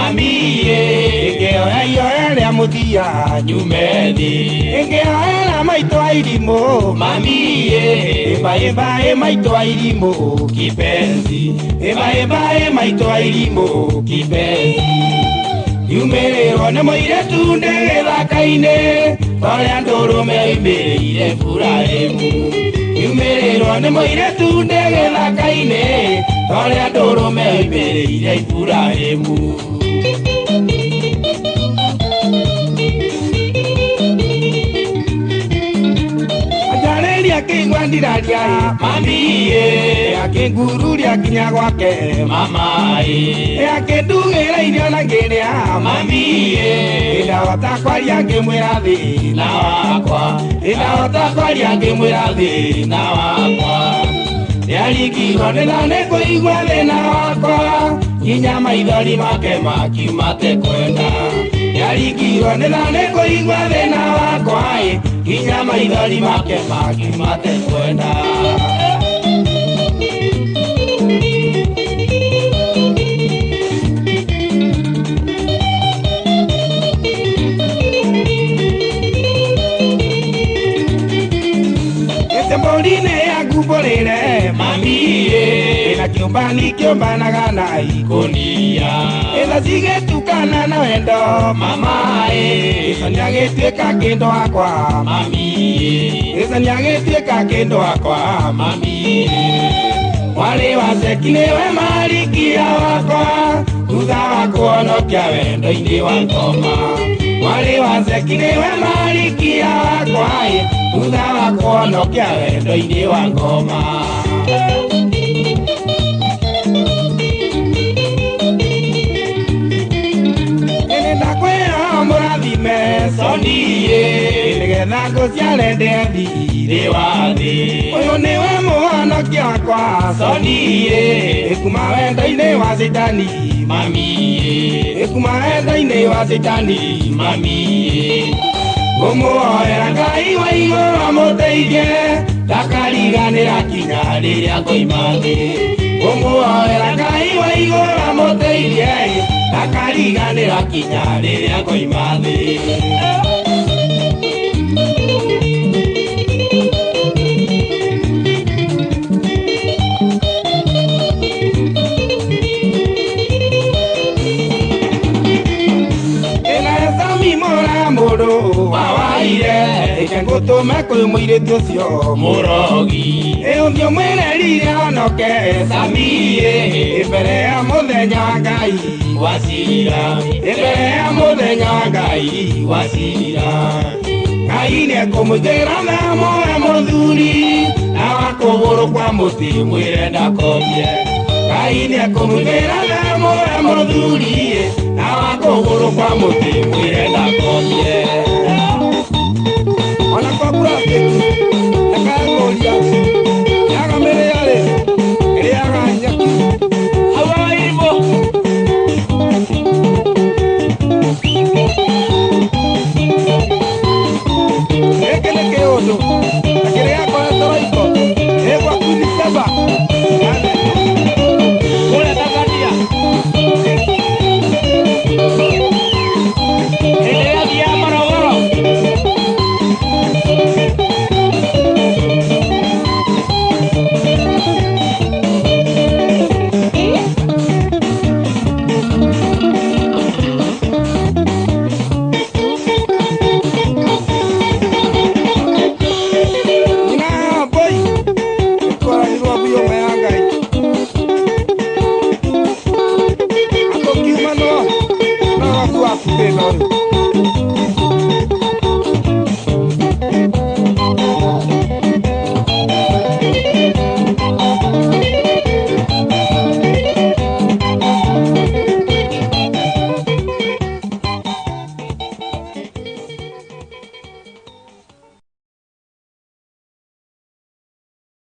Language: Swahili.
mami Ingeoya mutia nyumeni Ingeoya maito airimo mami Eba maito airimo kipenzi Eba maito airimo kipenzi Yumererwo nĩ mũirĩtu ndĩ gĩthaka-inĩ Torĩa ndũrũme oimĩrĩire Efuraimu Yumererwo nĩ mũirĩtu ndĩ gĩthaka-inĩ Torĩa ndũrũme oimĩrĩire Efuraimu Ajarĩria kĩigua ndiraria mami akĩngururia nginya gwake mama akĩndugĩra irio na ngĩrĩa mami ndahota kwaria ngĩmwĩra thĩna wakwa ndahota kwaria ngĩmwĩra thĩna wakwa nĩaringirwo nĩ kũigua thĩna wakwa nginya maithori make makiumate kwenda nĩaringirwo nĩ kũigua thĩna wakwa nginya maithori make makiumate kwenda Mbũri-inĩ yaku mbũrĩre mami ĩna kĩũmbani kĩũmbanaga na ikũnia ĩna cigĩtukana na wendo mama gĩconia gĩtuĩka kĩndũ wakwa mami gĩconia gĩtuĩka kĩndũ wakwa mami mwarĩ wa ceki nĩwe marikia wakwa thutha wa kũhonokia wendo-inĩ wa ngoma mwarĩ wa ceki nĩwe marikia wakwa thutha wa kũhonokia wendo-inĩ wa ngoma ndakwĩra mũrathime Soni nĩgetha ngũciare ndĩ wa thĩ ũyũ nĩwe mũhonokia wakwa Soni ĩkuma wendo-inĩ wa Sitani mami ĩkuma wendo-inĩ wa Sitani mami ngũmũhoera Ngai wa igũrũ amũteithie ndakariganĩra kinya rĩrĩa ngoima thĩ ngũmũhoera Ngai wa igũrũ amũteithie ndakariganĩra kinya rĩrĩa ngoima thĩ mũndũ wawaire ngũtũme kwĩ mũirĩtu ũcio mũrogi ũthiũ mwĩrerire honoke Samie mbere ya mũthenya wa Ngai wa cira mbere ya mũthenya wa Ngai wa cira Ngai nĩekũmũigĩra moe mũthuri na wa kũgũrũ kwa mũtĩ mwĩre ndakomie Ngai nĩekũmũigĩra moe mũthuri na wa kũgũrũ kwa mũtĩ mwĩre ndakomie ona kwa kura